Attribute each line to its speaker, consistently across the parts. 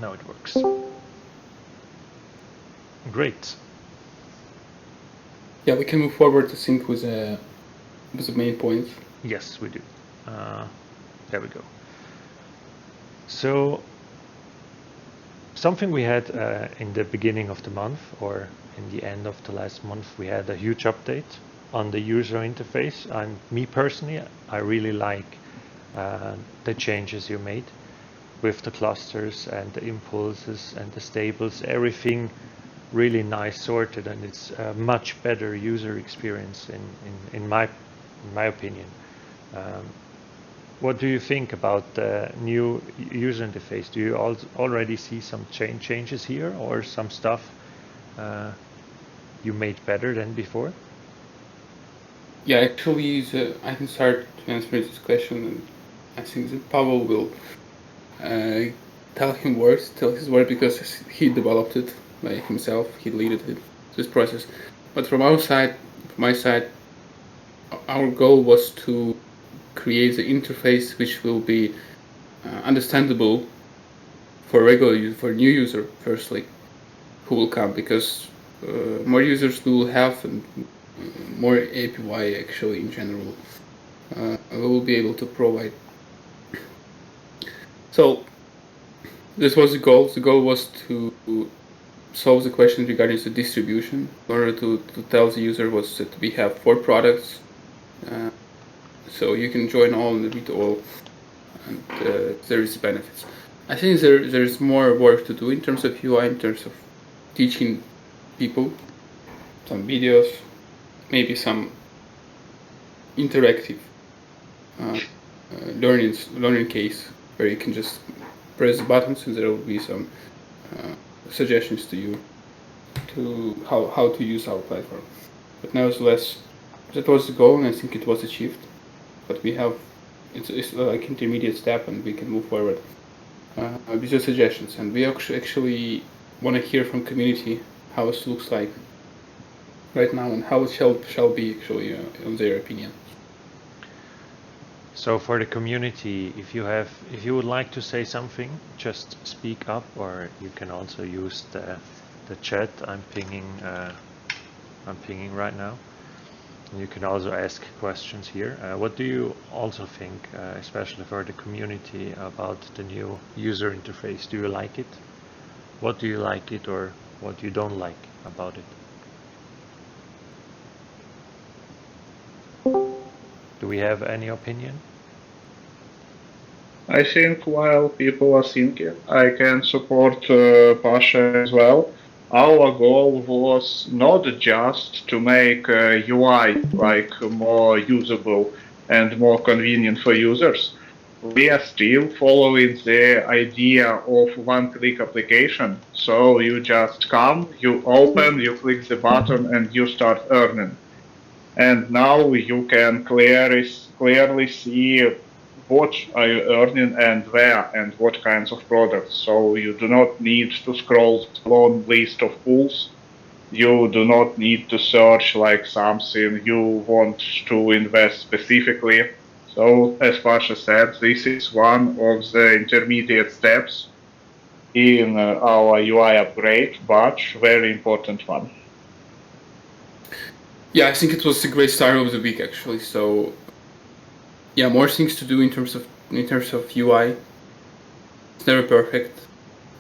Speaker 1: Now it works. Great.
Speaker 2: Yeah, we can move forward to sync with the main points.
Speaker 1: Yes, we do. There we go. So something we had in the beginning of the month, or in the end of the last month, we had a huge update on the user interface. And me personally, I really like the changes you made with the clusters and the impulses and the stables, everything really nice sorted, and it's a much better user experience in my opinion. What do you think about the new user interface? Do you already see some changes here, or some stuff you made better than before?
Speaker 2: Yeah, actually, I can start to answer this question, and I think that Pavel will tell his word, because he developed it by himself. He led this process. But from my side, our goal was to create the interface which will be understandable for for new user, firstly, who will come, because more users we will have, and more API actually in general we will be able to provide. So this was the goal. The goal was to solve the question regarding the distribution, in order to tell the user was that we have 4 products, so you can join all and read all, and there is benefits. I think there's more work to do in terms of UI, in terms of teaching people, some videos, maybe some interactive learning case where you can just press the buttons and there will be some suggestions to you to how to use our platform. But nevertheless, that was the goal, and I think it was achieved. But we have it's like intermediate step, and we can move forward with your suggestions. And we actually want to hear from community how it looks like right now and how it shall be actually in their opinion.
Speaker 1: So for the community, if you would like to say something, just speak up, or you can also use the chat. I'm pinging right now. You can also ask questions here. What do you also think, especially for the community, about the new user interface? Do you like it? What do you like it, or what you don't like about it? Do we have any opinion?
Speaker 3: I think while people are thinking, I can support Pasha as well. Our goal was not just to make UI like more usable and more convenient for users. We are still following the idea of one-click application. So you just come, you open, you click the button, and you start earning. And now you can clearly see what are you earning and where and what kinds of products. So you do not need to scroll a long list of pools. You do not need to search like something you want to invest specifically. So as Pasha said, this is one of the intermediate steps in our UI upgrade, but very important one.
Speaker 2: Yeah, I think it was a great start of the week actually. So yeah, more things to do in terms of UI. It's never perfect.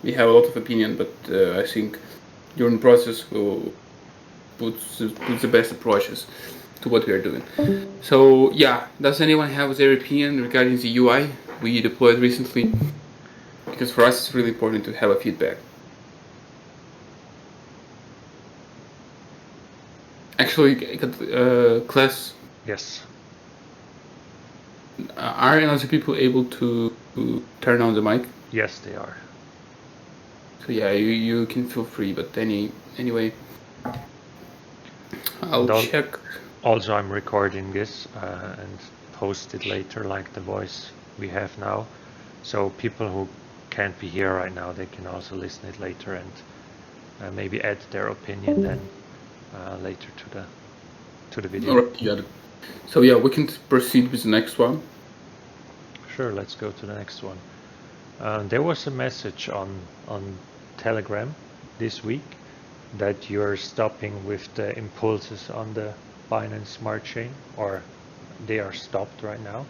Speaker 2: We have a lot of opinion, but I think during the process we'll put the best approaches to what we are doing. So yeah, does anyone have their opinion regarding the UI we deployed recently? Because for us it's really important to have a feedback. Actually, class.
Speaker 1: Yes.
Speaker 2: Are other people able to turn on the mic?
Speaker 1: Yes, they are.
Speaker 2: So yeah, you can feel free, but anyway, I'll check.
Speaker 1: Also, I'm recording this and post it later, like the voice we have now. So people who can't be here right now, they can also listen it later and maybe add their opinion then later to the video.
Speaker 2: All right, got it. So yeah, we can proceed with the next one.
Speaker 1: Sure, let's go to the next one. There was a message on Telegram this week that you're stopping with the impulses on the Binance Smart Chain, or they are stopped right now.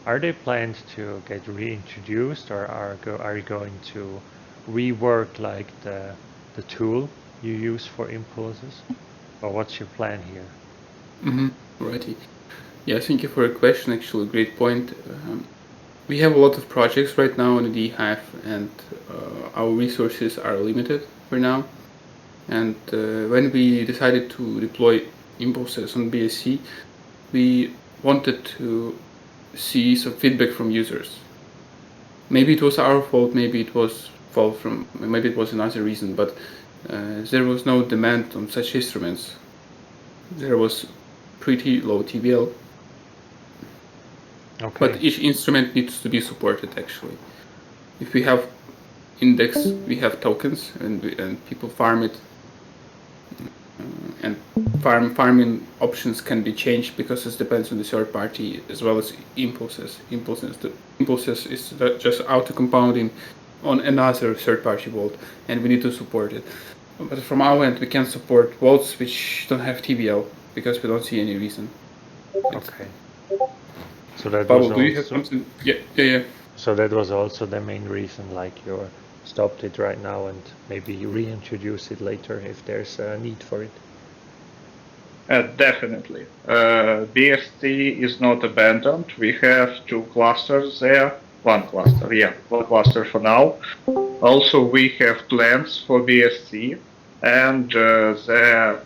Speaker 1: Are they planned to get reintroduced, or are you going to rework like the tool you use for impulses, or what's your plan here?
Speaker 2: Righty. Yeah, thank you for your question. Actually, great point. We have a lot of projects right now on the DeHive, and our resources are limited for now. And when we decided to deploy impulses on BSC, we wanted to see some feedback from users. Maybe it was our fault, maybe it was maybe it was another reason, but there was no demand on such instruments. There was pretty low TVL.
Speaker 1: Okay.
Speaker 2: But each instrument needs to be supported actually. If we have index, we have tokens, and people farm it. And farming options can be changed because it depends on the third party as well as impulses. Impulses is just auto compounding on another third party vault, and we need to support it. But from our end, we can support vaults which don't have TVL because we don't see any reason.
Speaker 1: Okay. So that
Speaker 2: Pavel,
Speaker 1: was
Speaker 2: do you have something? Yeah.
Speaker 1: So that was also the main reason, like you stopped it right now and maybe reintroduce it later if there's a need for it.
Speaker 3: Definitely. BSC is not abandoned. We have 2 clusters there. One cluster for now. Also, we have plans for BSC, and the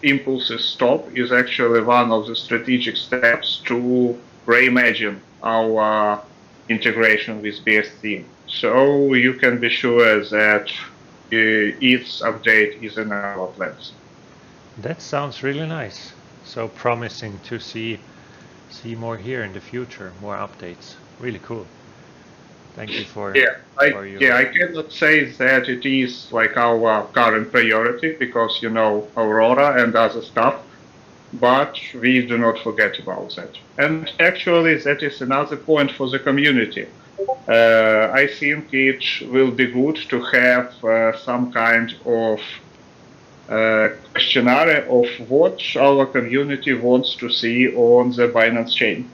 Speaker 3: impulses stop is actually one of the strategic steps to reimagine our integration with BSC. So you can be sure that its update is in our plans.
Speaker 1: That sounds really nice. So promising to see more here in the future, more updates. Really cool. Thank you for
Speaker 3: I cannot say that it is like our current priority because Aurora and other stuff, but we do not forget about that. And actually, that is another point for the community. I think it will be good to have some kind of questionnaire of what our community wants to see on the Binance chain,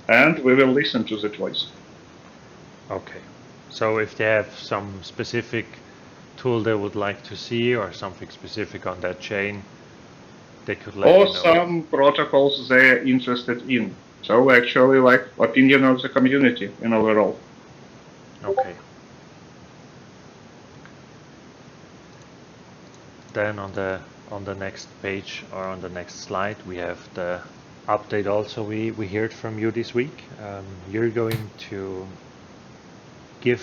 Speaker 3: and we will listen to that voice.
Speaker 1: Okay, so if they have some specific tool they would like to see or something specific on that chain, they could let you know.
Speaker 3: Or some protocols they're interested in. So actually, like opinion of the community in overall.
Speaker 1: Okay. Then on the next page or on the next slide, we have the update. Also, we heard from you this week. You're going to give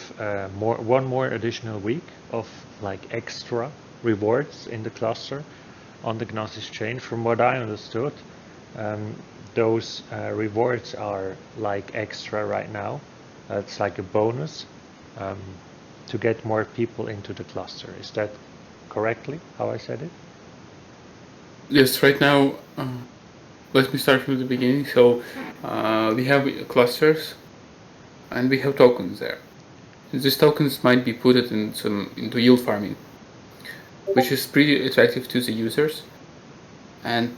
Speaker 1: one more additional week of like extra rewards in the cluster on the Gnosis chain. From what I understood, those rewards are like extra right now. It's like a bonus to get more people into the cluster. Is that correctly how I said it?
Speaker 2: Yes, right now, let me start from the beginning. So we have clusters and we have tokens there. These tokens might be put into yield farming, which is pretty attractive to the users. And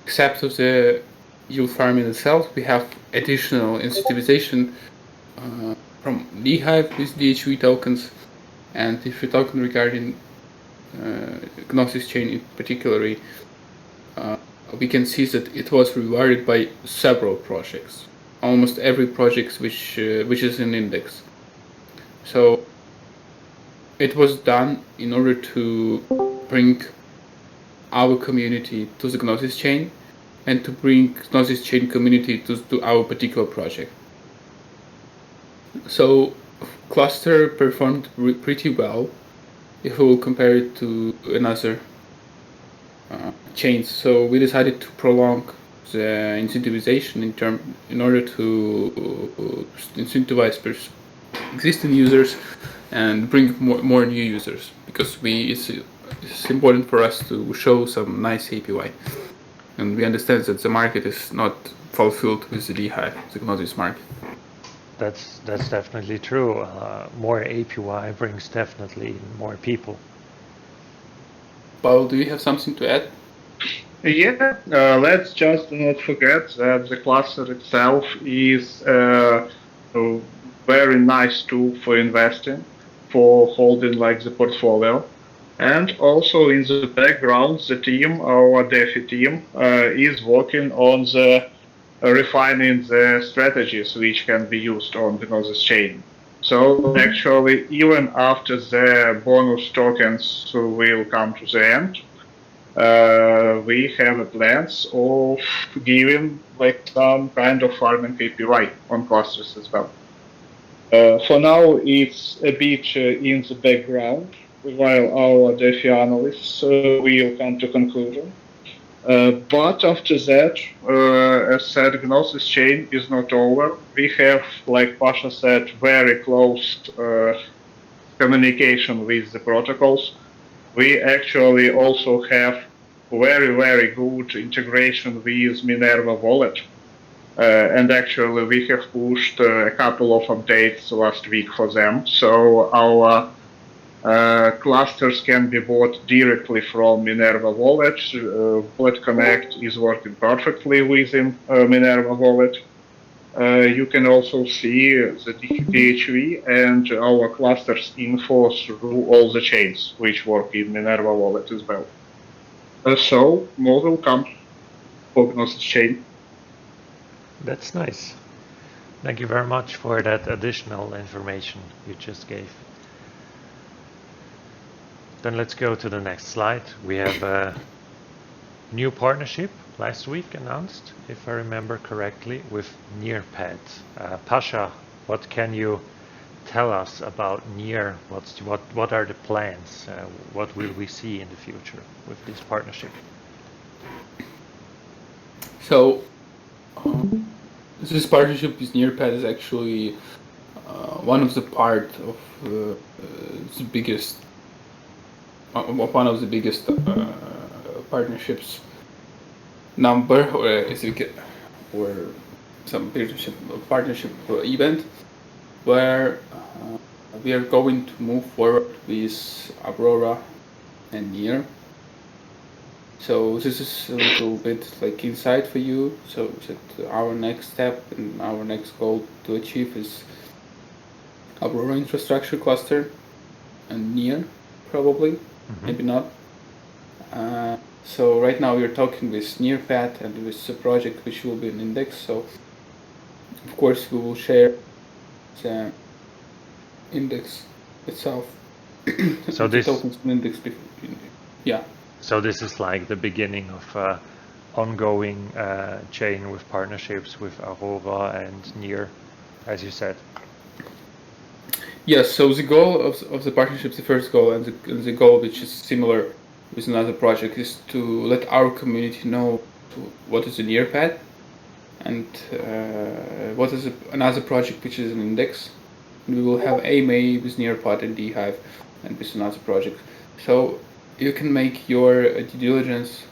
Speaker 2: except of the yield farming itself, we have additional incentivization from DeHive with DHV tokens. And if you're talking regarding Gnosis chain in particular, we can see that it was rewarded by several projects, almost every project which is in index. So it was done in order to bring our community to the Gnosis chain and to bring Gnosis chain community to our particular project. So cluster performed pretty well if we will compare it to another chains. So we decided to prolong the incentivization in order to incentivize existing users and bring more new users, because it's important for us to show some nice APY, and we understand that the market is not fulfilled with the DeHive, the Gnosis market.
Speaker 1: that's definitely true. More API brings definitely more people.
Speaker 2: Pavel, do you have something to add?
Speaker 3: Yeah, let's just not forget that the cluster itself is a very nice tool for investing, for holding like the portfolio. And also in the background, the team, our DeFi team, is working on the refining the strategies which can be used on the Gnosis chain. So actually, even after the bonus tokens will come to the end, we have plans of giving like some kind of farming API on clusters as well. For now, it's a bit in the background while our DeFi analysts will come to conclusion. But after that, as said, Gnosis chain is not over. We have, like Pasha said, very close communication with the protocols. We actually also have very good integration with Minerva wallet. And actually we have pushed a couple of updates last week for them. So our clusters can be bought directly from Minerva wallet. Wallet Connect is working perfectly within Minerva wallet. You can also see the DHV and our clusters info through all the chains which work in Minerva wallet as well. So more will come for Gnosis chain.
Speaker 1: That's nice. Thank you very much for that additional information you just gave. Then let's go to the next slide. We have a new partnership last week announced, if I remember correctly, with Nearpad. Pasha, what can you tell us about Near? What are the plans? What will we see in the future with this partnership?
Speaker 2: So, this partnership with Nearpad is actually one of the part of the biggest, one of the biggest partnerships number, or as you get, or some partnership event where we are going to move forward with Aurora and Near. So this is a little bit like insight for you. So that our next step and our next goal to achieve is Aurora infrastructure cluster and Near, probably, maybe not. So right now we are talking with Nearpad and with the project which will be an index. So of course we will share the index itself.
Speaker 1: So this
Speaker 2: tokens index, yeah.
Speaker 1: So this is like the beginning of ongoing chain with partnerships with Aurora and Near, as you said.
Speaker 2: Yes, so the goal of the partnership, the first goal, and the goal which is similar with another project, is to let our community know what is a Nearpad and what is another project which is an index. And we will have AMA with Nearpad and DeHive and with another project. So you can make your due diligence.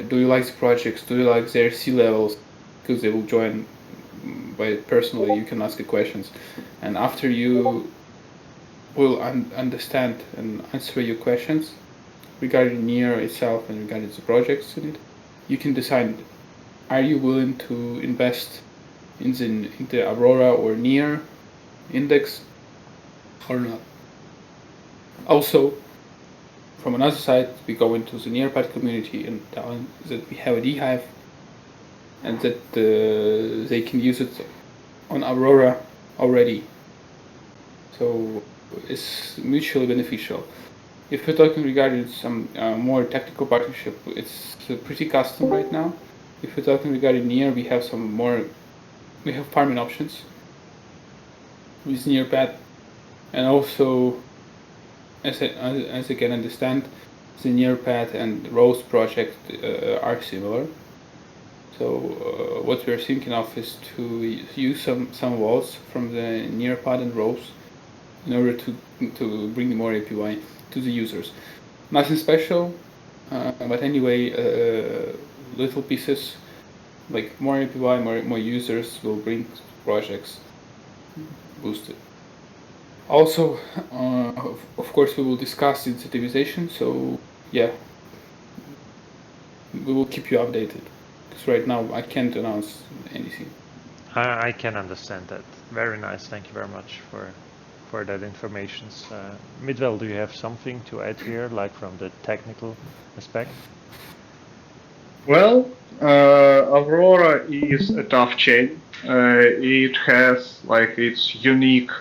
Speaker 2: Do you like the projects? Do you like their C-levels? Because they will join by personally, you can ask the questions. And after you will understand and answer your questions regarding Near itself and regarding the projects in it, you can decide, are you willing to invest in the Aurora or Near index or not? Also, from another side, we go into the Nearpad community and tell them that we have a DeHive and that they can use it on Aurora already. So it's mutually beneficial. If we're talking regarding some more technical partnership, it's pretty custom right now. If we're talking regarding Near, we have farming options with Nearpad, and also, as I can understand, the Nearpad and Rose project are similar. So what we're thinking of is to use some walls from the Nearpad and Rose in order to bring more API to the users. Nothing special, but anyway, little pieces like more API, more users will bring projects boosted. Also, of course, we will discuss incentivization. So yeah, we will keep you updated. Because right now I can't announce anything.
Speaker 1: I can understand that. Very nice. Thank you very much for that information. Midwell, do you have something to add here, like from the technical aspect?
Speaker 3: Well, Aurora is a tough chain. It has like its unique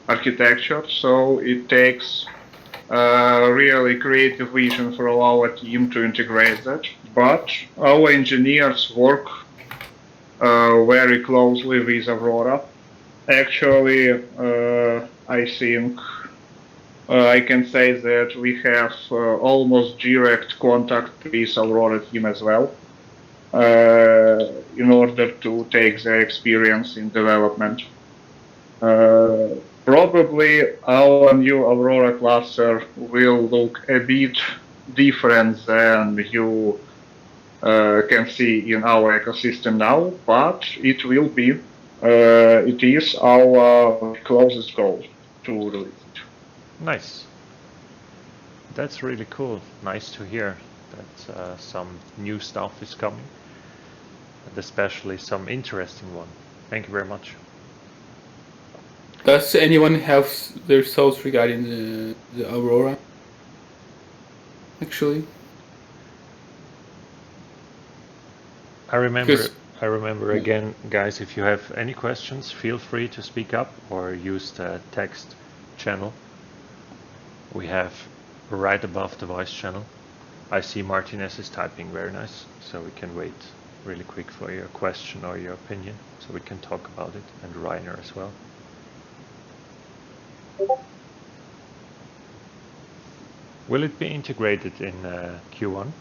Speaker 3: architecture, so it takes really creative vision for our team to integrate that. But our engineers work very closely with Aurora. Actually, I think I can say that we have almost direct contact with Aurora team as well, in order to take their experience in development. Probably our new Aurora cluster will look a bit different than you can see in our ecosystem now, but it will be. It is our closest goal to release it.
Speaker 1: Nice. That's really cool. Nice to hear that some new stuff is coming, and especially some interesting one. Thank you very much.
Speaker 2: Does anyone have their thoughts regarding the Aurora? Actually,
Speaker 1: I remember
Speaker 2: Yeah.
Speaker 1: again, guys, if you have any questions, feel free to speak up or use the text channel we have right above the voice channel. I see Martinez is typing, very nice. So we can wait really quick for your question or your opinion, so we can talk about it, and Rainer as well. Will it be integrated in Q1?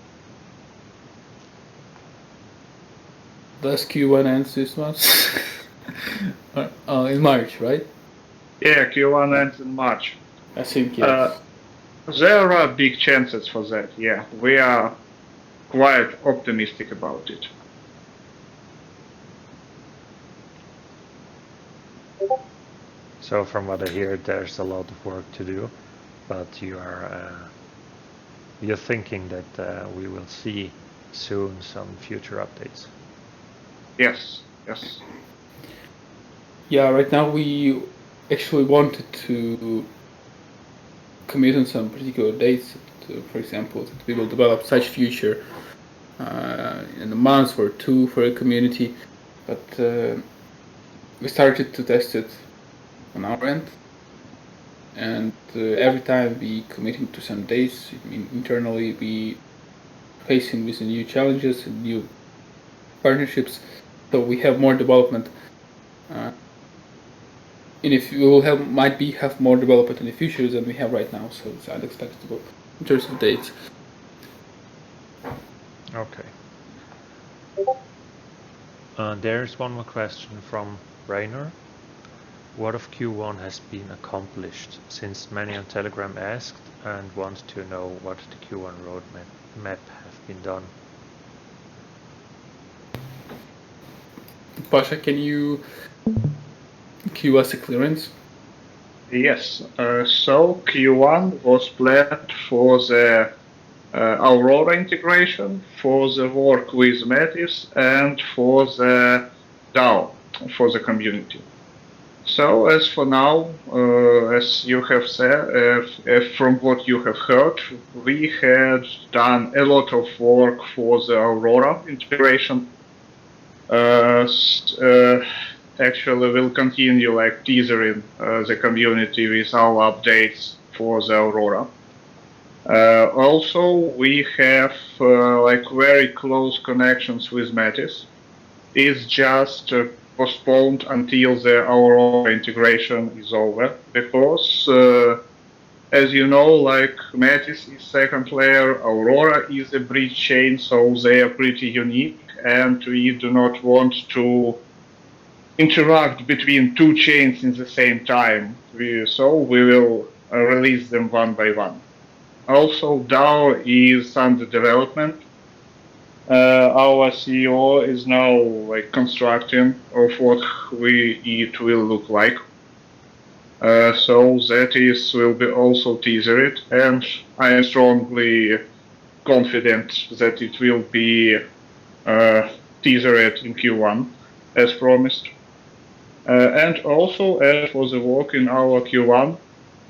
Speaker 2: Does Q1 ends this month? In March, right?
Speaker 3: Yeah, Q1 ends in March.
Speaker 2: I think yes.
Speaker 3: There are big chances for that, yeah. We are quite optimistic about it.
Speaker 1: So from what I hear, there's a lot of work to do, but you're thinking that we will see soon some future updates.
Speaker 3: Yes.
Speaker 2: Yeah, right now we actually wanted to commit on some particular dates. For example, that we will develop such feature in a month or two for a community, but we started to test it on our end, and every time we committing to some dates, I mean, internally we facing with new challenges and new partnerships, so we have more development. And if we will have more development in the future than we have right now, so it's unexpected in terms of dates.
Speaker 1: Okay. There's one more question from Rainer. What of Q1 has been accomplished, since many on Telegram asked and want to know what the Q1 roadmap have been done?
Speaker 2: Pasha, can you give us a clearance?
Speaker 3: Yes, so Q1 was planned for the Aurora integration, for the work with Metis, and for the DAO, for the community. So as for now, as you have said, from what you have heard, we had done a lot of work for the Aurora integration. Actually, we'll continue like teasering the community with our updates for the Aurora. Also, we have like very close connections with Metis. It's just postponed until the Aurora integration is over, because as you know, like Metis is second layer, Aurora is a bridge chain, so they are pretty unique, and we do not want to interact between two chains in the same time. So we will release them one by one. Also, DAO is under development. Our CEO is now like constructing of what it will look like. So that will be also teasered, and I am strongly confident that it will be teasered in Q1 as promised. And also, as for the work in our Q1,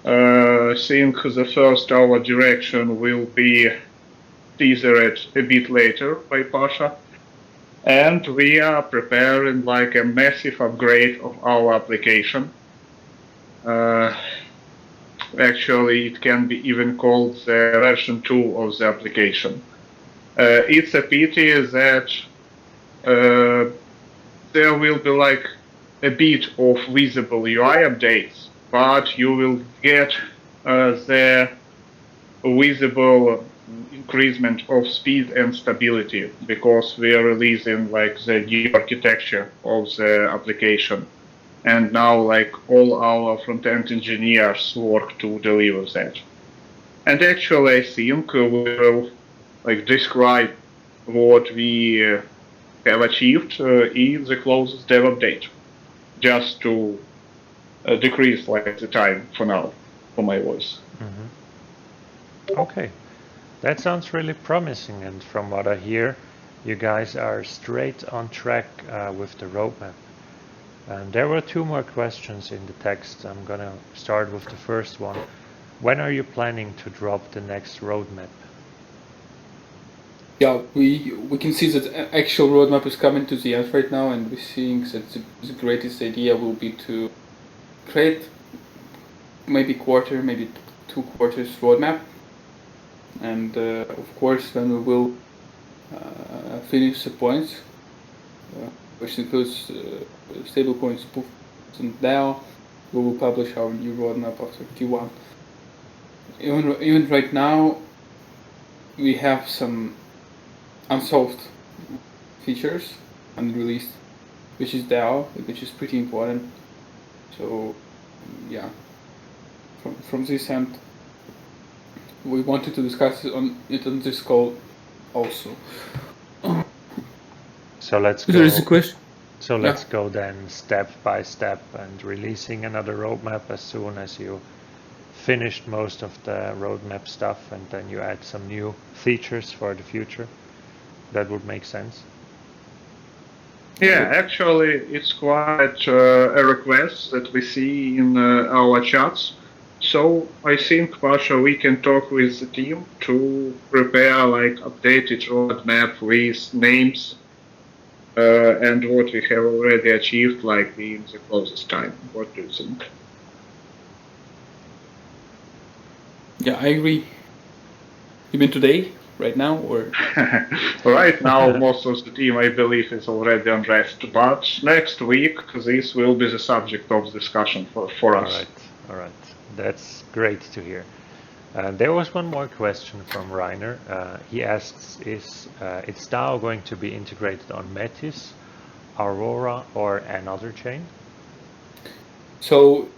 Speaker 3: I think the first our direction will be teasered a bit later by Pasha. And we are preparing like a massive upgrade of our application. Actually, it can be even called the version 2 of the application. It's a pity that there will be like a bit of visible UI updates, but you will get the visible increasement of speed and stability because we are releasing like the new architecture of the application. And now like all our front-end engineers work to deliver that. And actually I think we will like describe what we have achieved in the closest dev update, just to decrease like the time for now for my voice.
Speaker 1: Okay, that sounds really promising, and from what I hear, you guys are straight on track with the roadmap. There were two more questions in the text. I'm gonna start with the first one. When are you planning to drop the next roadmap?
Speaker 2: Yeah, we can see that actual roadmap is coming to the end right now, and we think that the greatest idea will be to create maybe maybe 2 quarters roadmap, and of course when we will finish the points, which includes stablecoins, proof and DAO, we will publish our new roadmap after Q1. Even right now, we have some unsolved features unreleased, which is DAO, which is pretty important. So yeah, from this end, we wanted to discuss it on this call also.
Speaker 1: So let's go.
Speaker 2: There is a question.
Speaker 1: So let's go then step by step and releasing another roadmap as soon as you finished most of the roadmap stuff, and then you add some new features for the future. That would make sense.
Speaker 3: Yeah, actually, it's quite a request that we see in our chats. So I think, Pasha, we can talk with the team to prepare like updated roadmap with names and what we have already achieved, like in the closest time. What do you think?
Speaker 2: Yeah, I agree. You mean today, right now, or?
Speaker 3: Right now, most of the team, I believe, is already on rest. But next week, this will be the subject of discussion for us.
Speaker 1: All right. That's great to hear. There was one more question from Rainer. He asks, is its DAO going to be integrated on Metis, Aurora, or another chain?
Speaker 2: So,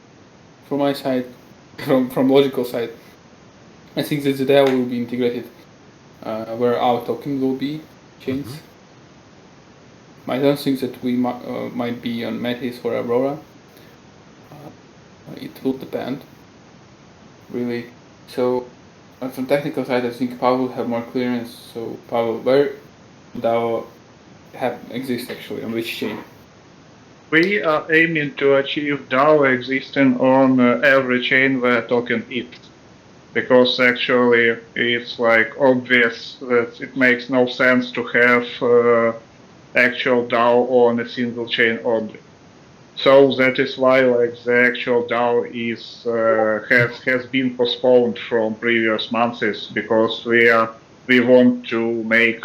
Speaker 2: from my side, from logical side, I think that the DAO will be integrated where our token will be chains. I don't think that we might be on Metis or Aurora. It will depend, really. So, from technical side, I think Pavel will have more clearance. So, Pavel, where DAO exist actually, on which chain?
Speaker 3: We are aiming to achieve DAO existing on every chain where token is, because actually it's like obvious that it makes no sense to have actual DAO on a single chain only. So that is why like the actual DAO is has been postponed from previous months, because we want to make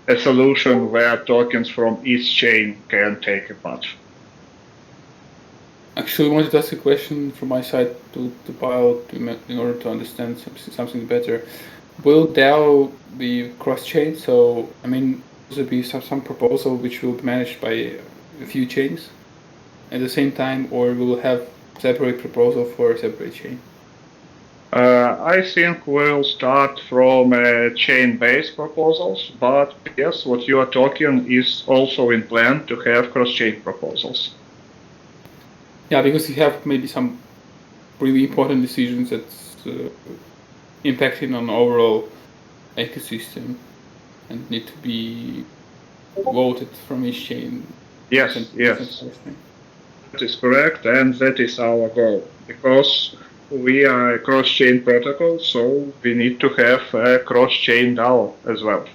Speaker 3: a solution where tokens from each chain can take a part.
Speaker 2: Actually, I wanted to ask a question from my side to Pavel in order to understand something better. Will DAO be cross-chain? So, I mean, will there be some proposal which will be managed by a few chains at the same time, or we will have separate proposal for a separate chain?
Speaker 3: I think we'll start from chain-based proposals, but yes, what you are talking is also in plan to have cross-chain proposals.
Speaker 2: Yeah, because you have maybe some really important decisions that's impacting on overall ecosystem and need to be voted from each chain.
Speaker 3: Yes, that is correct, and that is our goal, because we are a cross-chain protocol, so we need to have a cross-chain DAO as well.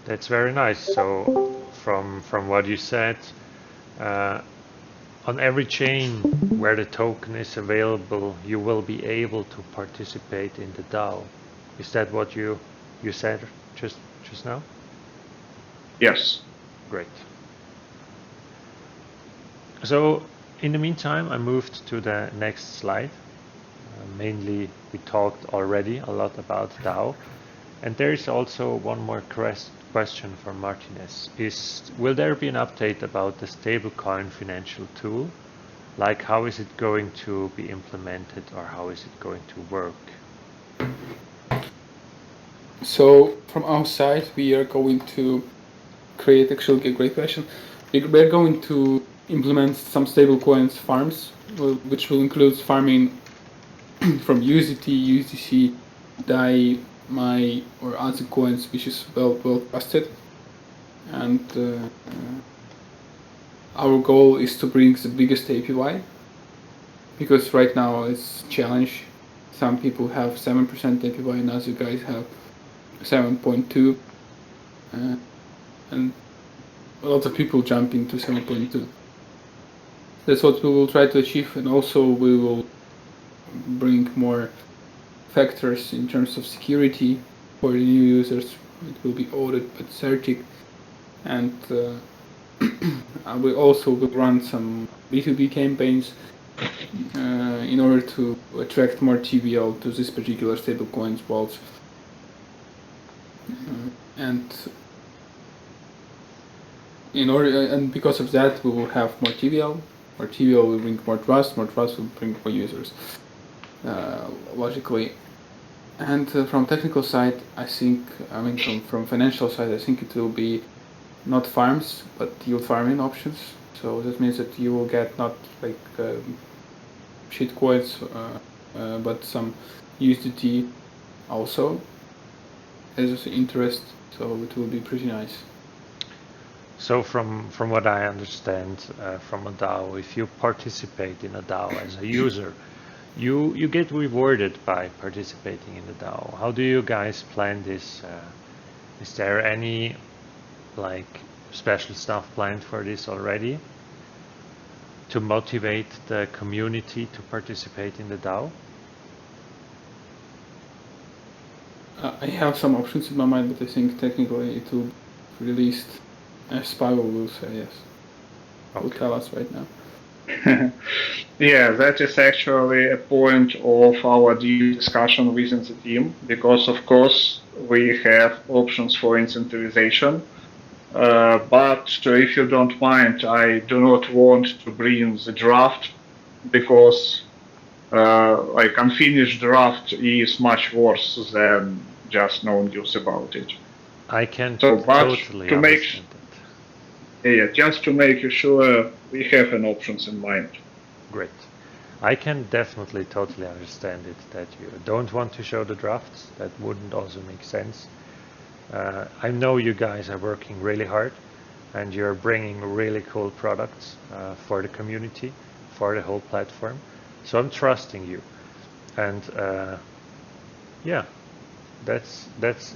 Speaker 1: That's very nice. So from what you said, on every chain where the token is available, you will be able to participate in the DAO. Is that what you said just now?
Speaker 3: Yes.
Speaker 1: Great. So in the meantime, I moved to the next slide. Mainly, we talked already a lot about DAO. And there is also one more question from Martinez. Will there be an update about the stablecoin financial tool? Like, how is it going to be implemented, or how is it going to work?
Speaker 2: So from our side, we are going to create, actually a great question. We're going to implement some stablecoins farms, which will include farming from USDT, USDC, DAI, MAI, or other coins, which is well trusted. And our goal is to bring the biggest APY, because right now it's a challenge. Some people have 7% APY and other guys have 7.2, and a lot of people jump into 7.2. That's what we will try to achieve, and also we will bring more factors in terms of security for the new users. It will be audited by CertiK, and we also will run some B2B campaigns in order to attract more TVL to this particular stablecoins vaults. And because of that, we will have more TVL. More TVL will bring more trust will bring more users, logically. And from technical side, from financial side, I think it will be not farms, but yield farming options. So that means that you will get not like shit coins, but some USDT also as interest. So it will be pretty nice.
Speaker 1: So from what I understand from a DAO, if you participate in a DAO as a user, you get rewarded by participating in the DAO. How do you guys plan this? Is there any like special stuff planned for this already to motivate the community to participate in the DAO?
Speaker 2: I have some options in my mind, but I think technically it will be released as Pavel will say. Yes,
Speaker 1: Okay.
Speaker 2: Will tell us right now.
Speaker 3: Yeah, that is actually a point of our deep discussion within the team, because of course we have options for incentivization. But if you don't mind, I do not want to bring the draft, because like unfinished draft is much worse than just no news about it.
Speaker 1: I can totally understand that.
Speaker 3: Yeah, just to make you sure we have an options in mind.
Speaker 1: Great. I can definitely totally understand it that you don't want to show the drafts. That wouldn't also make sense. I know you guys are working really hard and you're bringing really cool products for the community, for the whole platform. So I'm trusting you. And yeah, that's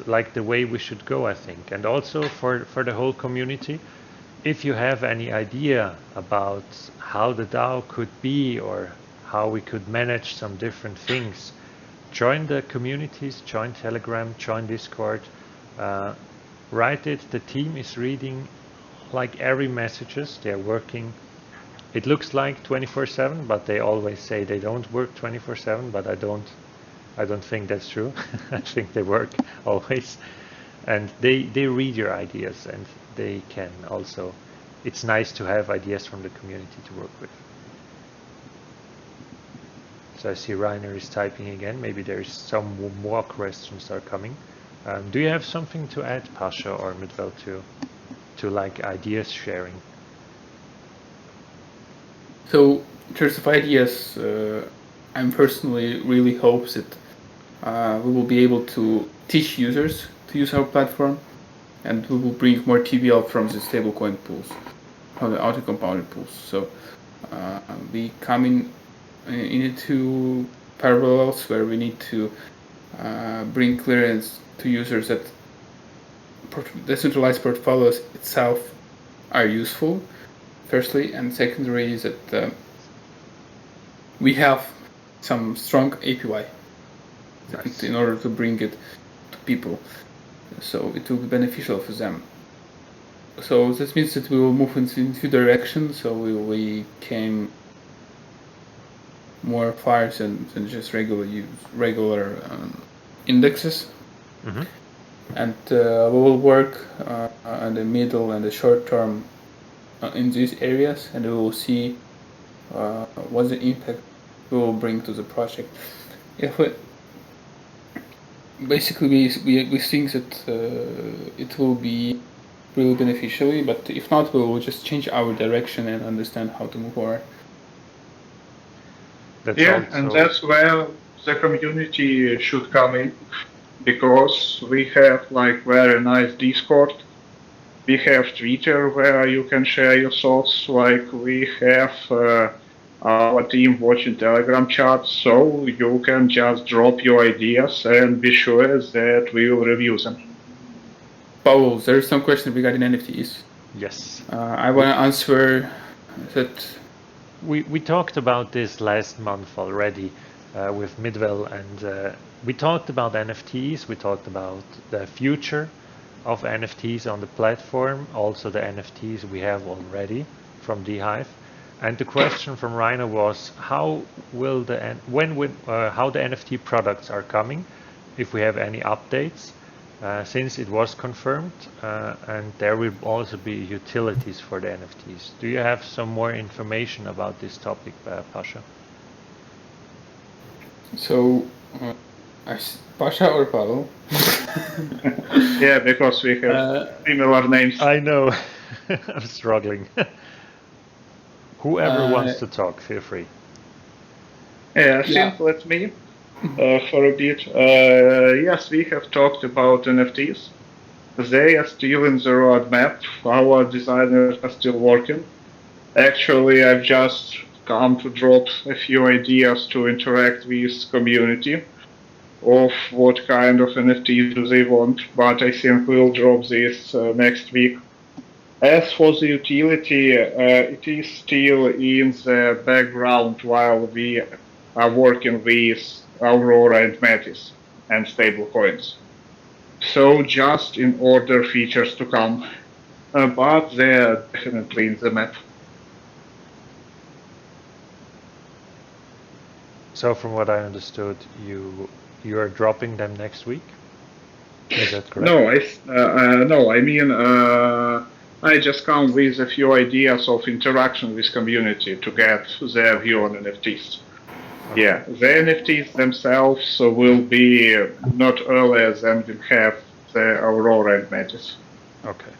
Speaker 1: like the way we should go, I think. And also for the whole community, if you have any idea about how the DAO could be or how we could manage some different things, join the communities, join Telegram, join Discord, write it. The team is reading like every messages. They're working. It looks like 24/7, but they always say they don't work 24/7, but I don't think that's true. I think they work always. And they read your ideas, and they can also, it's nice to have ideas from the community to work with. So I see Rainer is typing again. Maybe there's some more questions are coming. Do you have something to add, Pasha or Midvel, to like ideas sharing?
Speaker 2: So in terms of ideas, I'm personally really hopes that we will be able to teach users to use our platform, and we will bring more TVL from the stablecoin pools, from the auto-compounded pools. So we come into parallels where we need to bring clearance to users that decentralized portfolios itself are useful, firstly, and secondary is that we have some strong API nice. In order to bring it to people, so it will be beneficial for them. So this means that we will move in two directions. So we can more files than just regular indexes, and we will work in the middle and the short term in these areas, and we will see what the impact we will bring to the project. If we basically we think that it will be really beneficial, but if not, we will just change our direction and understand how to move forward.
Speaker 3: And that's where the community should come in, because we have like very nice Discord, we have Twitter where you can share your thoughts, like we have our team watching Telegram chats, so you can just drop your ideas and be sure that we will review them.
Speaker 2: Pavel, there is some question regarding NFTs.
Speaker 1: Yes.
Speaker 2: I want to answer that.
Speaker 1: We talked about this last month already with Midvel, and we talked about NFTs, we talked about the future of NFTs on the platform, also the NFTs we have already from DeHive. And the question from Rainer was how the NFT products are coming, if we have any updates, since it was confirmed, and there will also be utilities for the NFTs. Do you have some more information about this topic, Pasha?
Speaker 2: So, Pasha or Pavel?
Speaker 3: Yeah, because we have similar names.
Speaker 1: I know. I'm struggling. Whoever wants to talk, feel free.
Speaker 3: Yeah, simple at me for a bit. Yes, we have talked about NFTs. They are still in the roadmap. Our designers are still working. Actually, I've just come to drop a few ideas to interact with community of what kind of NFTs do they want, but I think we'll drop this next week. As for the utility, it is still in the background while we are working with Aurora and Metis and stablecoins. So just in order features to come, but they're definitely in the map.
Speaker 1: So from what I understood, you are dropping them next week? Is that correct?
Speaker 3: No, I mean, I just come with a few ideas of interaction with community to get their view on NFTs. Okay. Yeah, the NFTs themselves will be not earlier than we have the Aurora and Metis.
Speaker 1: Okay.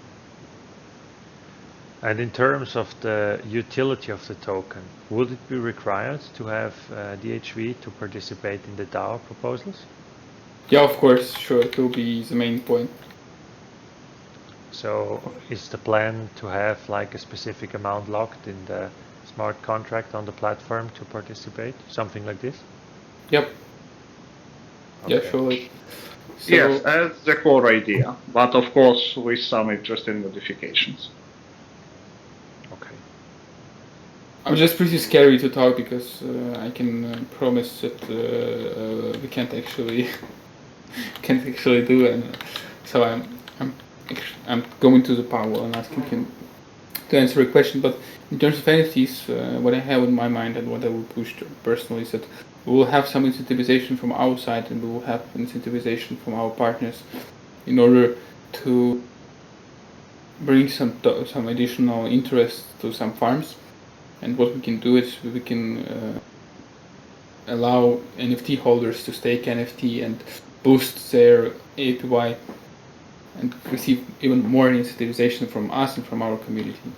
Speaker 1: And in terms of the utility of the token, would it be required to have DHV to participate in the DAO proposals?
Speaker 2: Yeah, of course, sure, it will be the main point.
Speaker 1: So is the plan to have like a specific amount locked in the smart contract on the platform to participate? Something like this?
Speaker 2: Yep.
Speaker 1: Okay.
Speaker 2: Yeah, surely. So,
Speaker 3: yes, that's the core idea, but of course with some interesting modifications.
Speaker 2: Okay. I'm just pretty scary to talk because I can promise that we can't actually do it. So I'm going to the Pavel and asking him to answer a question. But in terms of NFTs, what I have in my mind and what I will push personally is that we will have some incentivization from our side, and we will have incentivization from our partners in order to bring some additional interest to some farms. And what we can do is we can allow NFT holders to stake NFT and boost their APY and receive even more incentivization from us and from our community.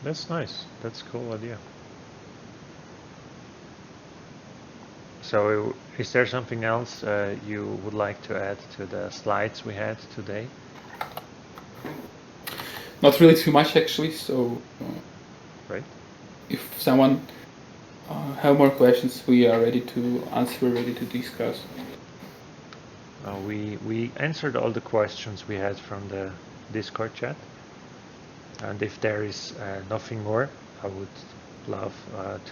Speaker 1: That's nice. That's a cool idea. So is there something else you would like to add to the slides we had today?
Speaker 2: Not really too much, actually. So
Speaker 1: Right.
Speaker 2: if someone have more questions, we are ready to answer, ready to discuss.
Speaker 1: We answered all the questions we had from the Discord chat. And if there is nothing more, I would love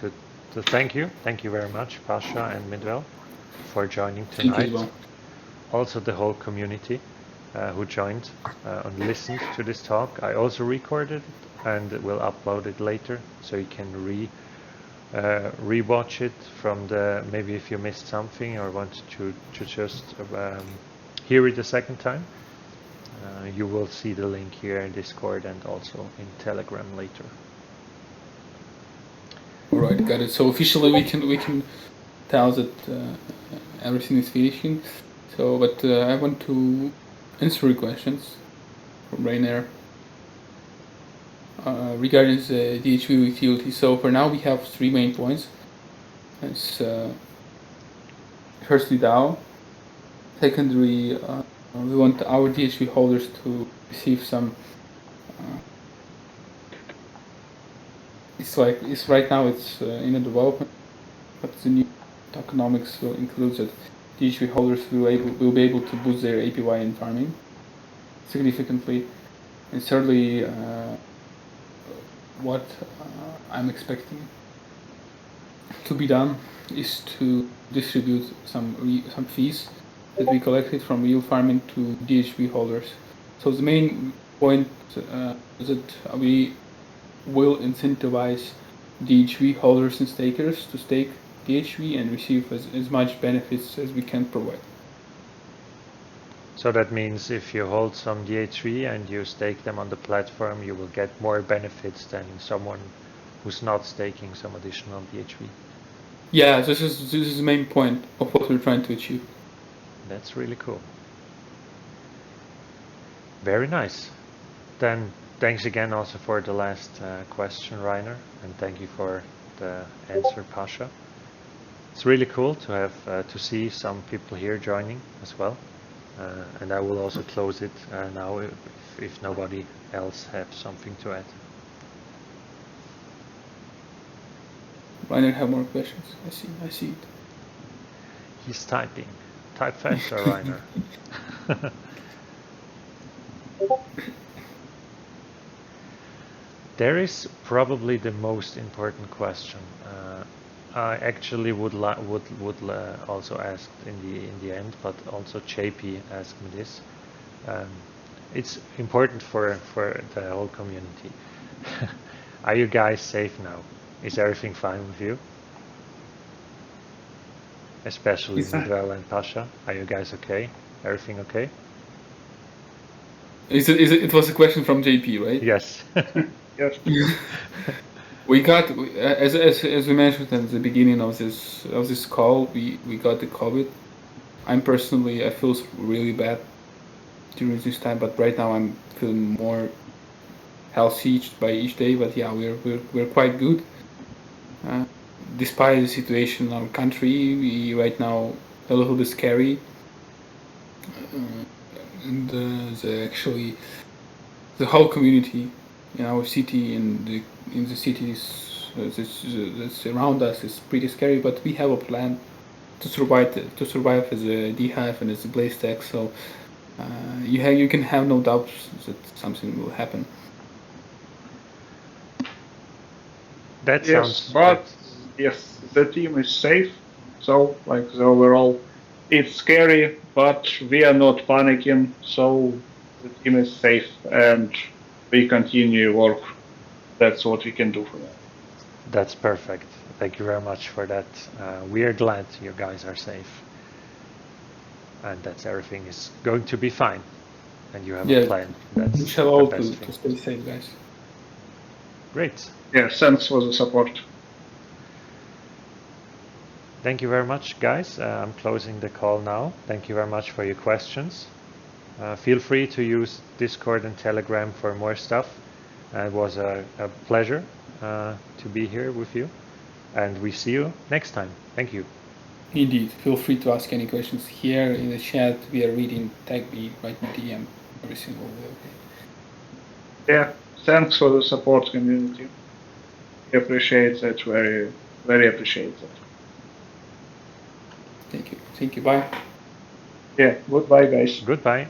Speaker 1: to thank you. Thank you very much, Pasha and Midwell, for joining tonight.
Speaker 2: Thank you, Ivan.
Speaker 1: Also the whole community who joined and listened to this talk. I also recorded it and will upload it later, so you can rewatch it from the, maybe if you missed something or want to just hear it a second time. You will see the link here in Discord and also in Telegram later.
Speaker 2: All right, got it. So officially, we can tell that everything is finishing. So, but I want to answer questions from Rainer regarding the DHV utility. So for now, we have 3 main points. It's firstly DAO. Secondly, we want our DHV holders to receive some. It's right now it's in a development, but the new tokenomics will include that DHV holders will be able to boost their APY in farming significantly. And thirdly, what I'm expecting to be done is to distribute some fees that we collected from real farming to DHV holders. So the main point is that we will incentivize DHV holders and stakers to stake DHV and receive as much benefits as we can provide.
Speaker 1: So that means if you hold some DHV and you stake them on the platform, you will get more benefits than someone who's not staking some additional DHV.
Speaker 2: Yeah, this is the main point of what we're trying to achieve.
Speaker 1: That's really cool. Very nice. Then thanks again also for the last question, Rainer, and thank you for the answer, Pasha. It's really cool to have to see some people here joining as well. And I will also close it now if nobody else have something to add.
Speaker 2: Rainer have more questions. I see it.
Speaker 1: He's typing. Type faster, Rainer. There is probably the most important question. I actually would also ask in the end, but also JP asked me this. It's important for the whole community. Are you guys safe now? Is everything fine with you? Especially Miguel and Pasha. Are you guys okay? Everything okay?
Speaker 2: It was a question from JP, right?
Speaker 1: Yes.
Speaker 3: Yes.
Speaker 2: We got, as we mentioned at the beginning of this call, we got the COVID. I feel really bad during this time, but right now I'm feeling more healthy by each day. But yeah, we're quite good. Despite the situation in our country, we right now a little bit scary. And the whole community in our city and in the cities that's around us is pretty scary. But we have a plan to survive as a DeHive and as a Blaze Tech. So you can have no doubts that something will happen.
Speaker 1: That sounds.
Speaker 3: Yes, the team is safe. So the overall, it's scary, but we are not panicking. So the team is safe, and we continue work. That's what we can do for that.
Speaker 1: That's perfect. Thank you very much for that. We are glad you guys are safe, and that everything is going to be fine, and you have a plan. That's
Speaker 2: we shall all to stay safe, guys.
Speaker 1: Great.
Speaker 3: Yeah, thanks for the support.
Speaker 1: thank you very much, guys. I'm closing the call now. Thank you very much for your questions. Feel free to use Discord and Telegram for more stuff. It was a pleasure to be here with you, and we see you next time. Thank you.
Speaker 2: Indeed. Feel free to ask any questions here in the chat. We are reading. Tag me, write me DM every single day. Okay.
Speaker 3: Yeah, thanks for the support, community. We appreciate that, very, very appreciate that.
Speaker 2: Thank you. Thank you. Bye.
Speaker 3: Yeah, goodbye, guys.
Speaker 1: Goodbye.